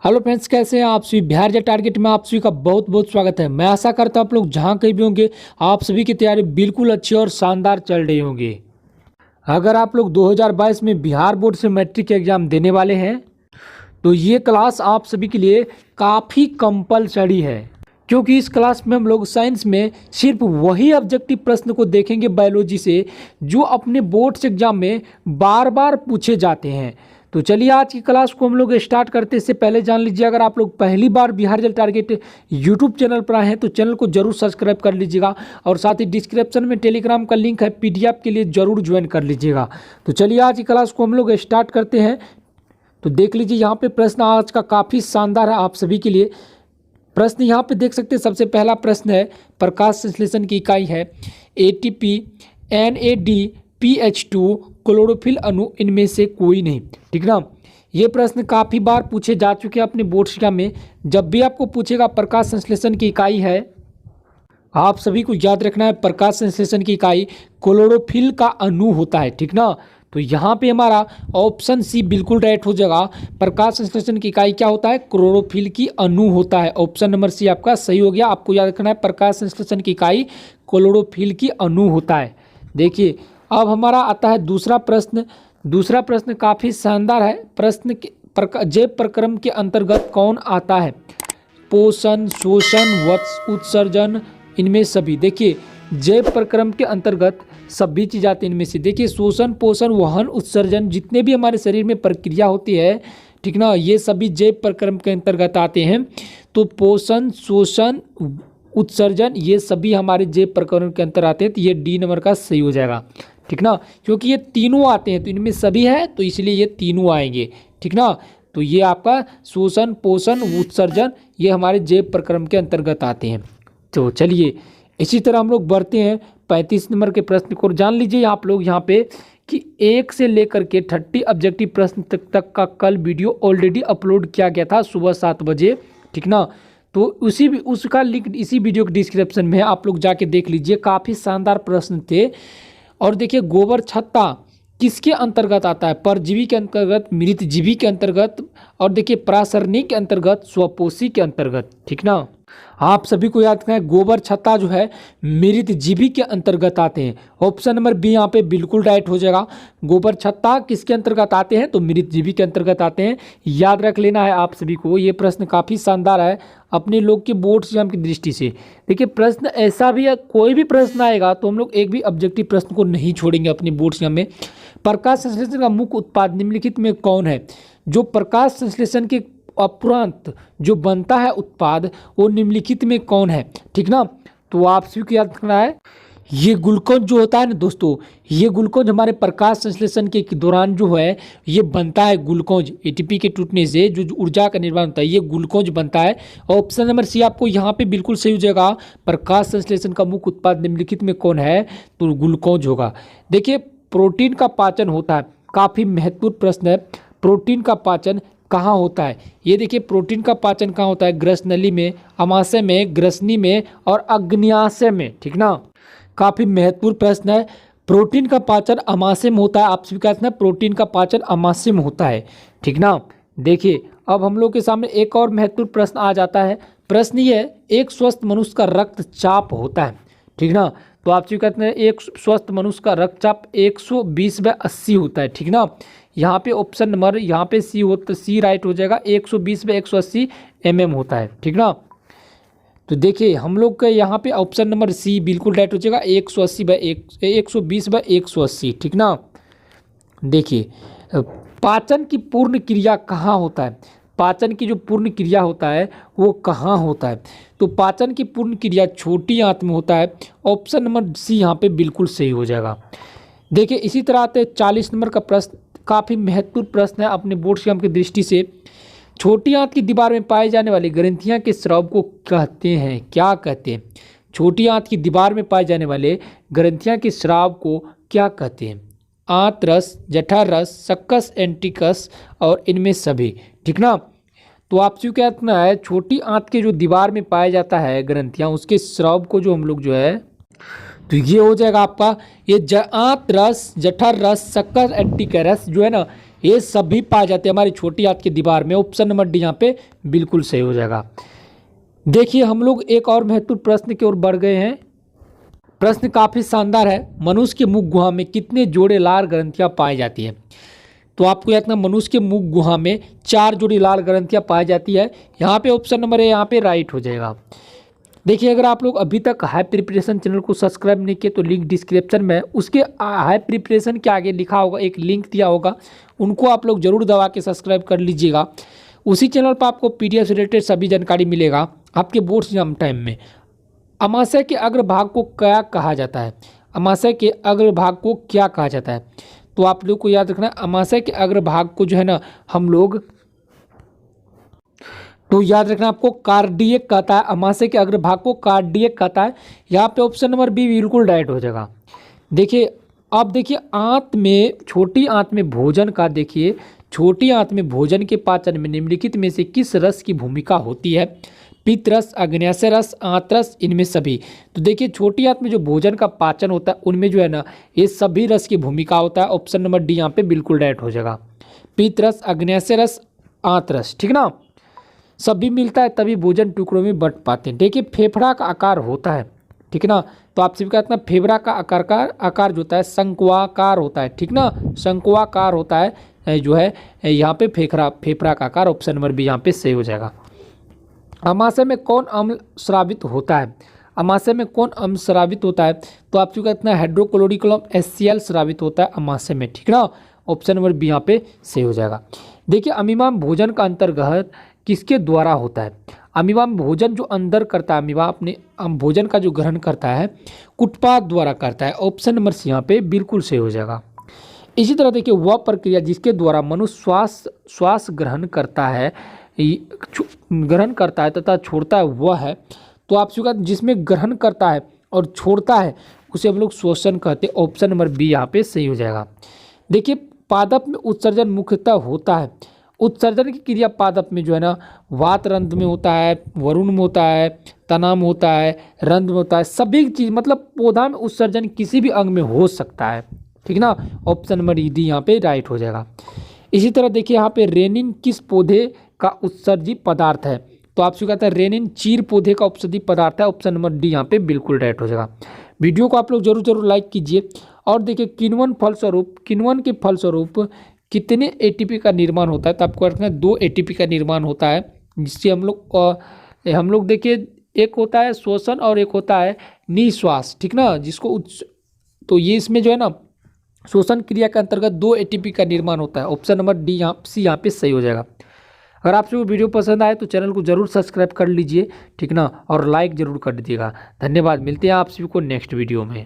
Hello friends, कैसे हैं आप सभी। बिहार जे टारगेट में आप सभी का बहुत बहुत स्वागत है। मैं आशा करता हूं आप लोग जहां कहीं भी होंगे आप सभी की तैयारी बिल्कुल अच्छी और शानदार चल रही होंगी। अगर आप लोग 2022 में बिहार बोर्ड से मैट्रिक एग्जाम देने वाले हैं तो ये क्लास आप सभी के लिए काफ़ी कंपलसरी है, क्योंकि इस क्लास में हम लोग साइंस में सिर्फ वही ऑब्जेक्टिव प्रश्न को देखेंगे बायोलॉजी से जो अपने बोर्ड्स एग्जाम में बार बार पूछे जाते हैं। तो चलिए आज की क्लास को हम लोग स्टार्ट करते इससे पहले जान लीजिए, अगर आप लोग पहली बार बिहार जल टारगेट यूट्यूब चैनल पर आए हैं तो चैनल को जरूर सब्सक्राइब कर लीजिएगा और साथ ही डिस्क्रिप्शन में टेलीग्राम का लिंक है, पीडीएफ के लिए जरूर ज्वाइन कर लीजिएगा। तो चलिए आज की क्लास को हम लोग स्टार्ट करते हैं। तो देख लीजिए यहाँ पे प्रश्न आज का काफ़ी शानदार है आप सभी के लिए। प्रश्न यहाँ पे देख सकते हैं। सबसे पहला प्रश्न है, प्रकाश संश्लेषण की इकाई है एटीपी, NADPH2, क्लोरोफिल अणु इनमें से कोई नहीं। ठीक ना। ये प्रश्न काफ़ी बार पूछे जा चुके हैं अपने बोर्ड एग्जाम में। जब भी आपको पूछेगा प्रकाश संश्लेषण की इकाई है, आप सभी को याद रखना है प्रकाश संश्लेषण की इकाई क्लोरोफिल का अणु होता है। ठीक ना। तो यहाँ पे हमारा ऑप्शन सी बिल्कुल राइट हो जाएगा। प्रकाश संश्लेषण की इकाई क्या होता है? क्लोरोफिल की अणु होता है। ऑप्शन नंबर सी आपका सही हो गया। आपको याद रखना है प्रकाश संश्लेषण की इकाई क्लोरोफिल की अणु होता है। देखिए अब हमारा आता है दूसरा प्रश्न। दूसरा प्रश्न काफ़ी शानदार है। प्रश्न जैव प्रक्रम के अंतर्गत कौन आता है? पोषण, शोषण, उत्सर्जन, इनमें सभी। देखिए जैव प्रक्रम के अंतर्गत सभी चीज़ आती है इनमें से। देखिए शोषण, पोषण, वहन, उत्सर्जन, जितने भी हमारे शरीर में प्रक्रिया होती है, ठीक ना, ये सभी जैव प्रक्रम के अंतर्गत आते हैं। तो पोषण, शोषण, उत्सर्जन, ये सभी हमारे जैव प्रक्रम के अंतर आते हैं। तो ये डी नंबर का सही हो जाएगा। ठीक ना, क्योंकि ये तीनों आते हैं तो इनमें सभी है तो इसलिए ये तीनों आएंगे। ठीक ना। तो ये आपका शोषण, पोषण, उत्सर्जन, ये हमारे जैव प्रक्रम के अंतर्गत आते हैं। तो चलिए इसी तरह हम लोग बढ़ते हैं 35 नंबर के प्रश्न को। जान लीजिए आप लोग यहाँ पे कि 1 से लेकर के 30 ऑब्जेक्टिव प्रश्न तक का कल वीडियो ऑलरेडी अपलोड किया गया था सुबह 7 बजे। ठीक ना। तो उसका लिंक इसी वीडियो के डिस्क्रिप्शन में है, आप लोग जाके देख लीजिए। काफ़ी शानदार प्रश्न थे। और देखिए गोबर छत्ता किसके अंतर्गत आता है? परजीवी के अंतर्गत, मृतजीवी के अंतर्गत, और देखिए प्रासरणी के अंतर्गत, स्वपोषी के अंतर्गत। ठीक ना। आप सभी को याद रखना है गोबर छत्ता जो है मृतजीवी के अंतर्गत आते हैं। ऑप्शन नंबर बी यहाँ पे बिल्कुल राइट हो जाएगा। गोबर छत्ता किसके अंतर्गत आते हैं? तो मृतजीवी के अंतर्गत आते हैं। याद रख लेना है आप सभी को। ये प्रश्न काफ़ी शानदार है अपने लोग के बोर्ड एग्जाम की दृष्टि से। देखिए प्रश्न ऐसा भी है, कोई भी प्रश्न आएगा तो हम लोग एक भी ऑब्जेक्टिव प्रश्न को नहीं छोड़ेंगे अपने बोर्ड एग्जाम में। प्रकाश संश्लेषण का मुख्य उत्पाद निम्नलिखित में कौन है? जो प्रकाश संश्लेषण के उपरांत जो बनता है उत्पाद वो निम्नलिखित में कौन है? ठीक ना। तो आप सभी को याद रखना है ये ग्लूकोज जो होता है ना दोस्तों, ये ग्लूकोज हमारे प्रकाश संश्लेषण के दौरान जो है ये बनता है। ग्लूकोज एटीपी के टूटने से जो ऊर्जा का निर्माण होता है ये ग्लूकोज बनता है। ऑप्शन नंबर सी आपको यहाँ पे बिल्कुल सही हो जाएगा। प्रकाश संश्लेषण का मुख्य उत्पाद निम्नलिखित में कौन है? तो ग्लूकोज होगा। देखिए प्रोटीन का पाचन होता है। काफ़ी महत्वपूर्ण प्रश्न है। प्रोटीन का पाचन कहाँ होता है? ये देखिए प्रोटीन का पाचन कहाँ होता है? ग्रसनली में, अमाशय में, ग्रसनी में और अग्न्याशय में। ठीक ना। काफ़ी महत्वपूर्ण प्रश्न है। प्रोटीन का पाचन अमाशय में होता है। आप सभी कहते हैं प्रोटीन का पाचन अमाशय में होता है। ठीक ना। देखिए अब हम लोग के सामने एक और महत्वपूर्ण प्रश्न आ जाता है। प्रश्न ये है, एक स्वस्थ मनुष्य का रक्तचाप होता है। ठीक ना। तो आप सभी कहते हैं एक स्वस्थ मनुष्य का रक्तचाप 120/80 होता है। ठीक ना। यहाँ पे ऑप्शन नंबर यहाँ पे सी राइट हो जाएगा। 120/180 mm होता है। ठीक ना। तो देखिए हम लोग का यहाँ पे ऑप्शन नंबर सी बिल्कुल राइट हो जाएगा। 120/180। ठीक ना। देखिए पाचन की पूर्ण क्रिया कहाँ होता है? पाचन की जो पूर्ण क्रिया होता है वो कहाँ होता है? तो पाचन की पूर्ण क्रिया छोटी आंत में होता है। ऑप्शन नंबर सी यहाँ पे बिल्कुल सही हो जाएगा। देखिए इसी तरह आते हैं 40 नंबर का प्रश्न। काफ़ी महत्वपूर्ण प्रश्न है अपने बोर्ड एग्जाम की दृष्टि से। छोटी आंत की दीवार में पाए जाने वाली ग्रंथियां के स्राव को कहते हैं? क्या कहते हैं? छोटी आंत की दीवार में पाए जाने वाले ग्रंथियां के स्राव को क्या कहते हैं? आंत-रस, जठर-रस, सक्कस, एंटिकस और इनमें सभी। ठीक ना। तो आपसे क्या कहना है, छोटी आंत के जो दीवार में पाया जाता है ग्रंथियां उसके स्राव को जो हम लोग जो है तो ये हो जाएगा आपका ये आंत रस, जठर रस, सक्कर, एंटिकस जो है ना ये सभी पाए जाते हैं हमारी छोटी आंत की दीवार में। ऑप्शन नंबर डी यहाँ पे बिल्कुल सही हो जाएगा। देखिए हम लोग एक और महत्वपूर्ण प्रश्न की ओर बढ़ गए हैं। प्रश्न काफी शानदार है। मनुष्य के मुख गुहा में कितने जोड़े लाल ग्रंथियां पाई जाती है? तो आपको याद रखना, मनुष्य के मुख गुहा में 4 जोड़ी लाल ग्रंथियां पाई जाती है। यहाँ पे ऑप्शन नंबर ए यहाँ पे राइट हो जाएगा। देखिए अगर आप लोग अभी तक हाई प्रिपरेशन चैनल को सब्सक्राइब नहीं किए तो लिंक डिस्क्रिप्शन में, उसके हाई प्रिपरेशन के आगे लिखा होगा, एक लिंक दिया होगा, उनको आप लोग जरूर दबा के सब्सक्राइब कर लीजिएगा। उसी चैनल पर आपको PDF से रिलेटेड सभी जानकारी मिलेगा आपके बोर्ड एग्जाम टाइम में। अमाशय के अग्रभाग को क्या कहा जाता है? अमाशय के अग्रभाग को क्या कहा जाता है? तो आप लोग को याद रखना, अमाशय के अग्रभाग को जो है ना हम लोग, तो याद रखना आपको कार्डियक कहता है। अमाशय के अग्रभाग को कार्डियक कहता है। यहाँ पे ऑप्शन नंबर बी बिल्कुल राइट हो जाएगा। देखिए अब देखिए आंत में, छोटी आंत में भोजन का, देखिए छोटी आंत में भोजन के पाचन में निम्नलिखित में से किस रस की भूमिका होती है? पित्त रस, अग्न्याशय रस, आंत रस, इनमें सभी। तो देखिए छोटी आंत में जो भोजन का पाचन होता है उनमें जो है ना ये सभी रस की भूमिका होता है। ऑप्शन नंबर डी यहाँ पे बिल्कुल राइट हो जाएगा। पित्त रस, अग्न्याशय रस, आंत रस, ठीक ना, सभी मिलता है तभी भोजन टुकड़ों में बंट पाते हैं। देखिए फेफड़ा का आकार होता है, ठीक ना, तो आप सभी कहते हैं फेफड़ा का आकार जो होता है शंक्वाकार होता है, ठीक ना, शंक्वाकार होता है जो है यहाँ पे फेफड़ा का आकार। ऑप्शन नंबर बी यहाँ पे सही हो जाएगा। अमाशय में कौन अम्ल स्रावित होता है? अमाशय में कौन अम्ल स्रावित होता है? तो आप चुका इतना हाइड्रोक्लोरिक अम्ल HCl स्रावित होता है अमाशय में, ठीक ना, ऑप्शन नंबर बी यहाँ पे सही हो जाएगा। देखिए अमीबा में भोजन का अंतर्ग्रहण किसके द्वारा होता है? अमीबा में भोजन जो अंदर करता है, अमीबा अपने भोजन का जो ग्रहण करता है कुटपाद द्वारा करता है। ऑप्शन नंबर सी यहाँ पे बिल्कुल सही हो जाएगा। इसी तरह देखिए वह प्रक्रिया जिसके द्वारा मनुष्य श्वास ग्रहण करता है तथा छोड़ता है वह है, तो आप स्वीकार जिसमें ग्रहण करता है और छोड़ता है उसे हम लोग श्वसन कहते हैं। ऑप्शन नंबर बी यहाँ पे सही हो जाएगा। देखिए पादप में उत्सर्जन मुख्यतः होता है, उत्सर्जन की क्रिया पादप में जो है ना वात रंध्र में होता है, वरुण में होता है, तना में होता है, रंध्र में होता है, सभी चीज मतलब पौधा में उत्सर्जन किसी भी अंग में हो सकता है, ठीक ना, ऑप्शन नंबर डी यहाँ पे राइट हो जाएगा। इसी तरह देखिए यहाँ पे रेनिन किस पौधे का उत्सर्जी पदार्थ है? तो आप स्वीकार रेनिन चीर पौधे का उत्सर्जी पदार्थ है। ऑप्शन नंबर डी यहाँ पे बिल्कुल राइट हो जाएगा। वीडियो को आप लोग जरूर लाइक कीजिए। और देखिए किण्वन के फलस्वरूप कितने ATP का निर्माण होता है? तो आपको रखना 2 ATP का निर्माण होता है, जिससे हम लोग देखिए एक होता है श्वसन और एक होता है निश्वास, ठीक ना, जिसको तो ये इसमें जो है ना श्वसन क्रिया के अंतर्गत 2 ATP का निर्माण होता है। ऑप्शन नंबर डी यहाँ पे सही हो जाएगा। अगर आपको वीडियो पसंद आए तो चैनल को जरूर सब्सक्राइब कर लीजिए, ठीक ना, और लाइक जरूर कर दीजिएगा। धन्यवाद, मिलते हैं आप सभी को नेक्स्ट वीडियो में।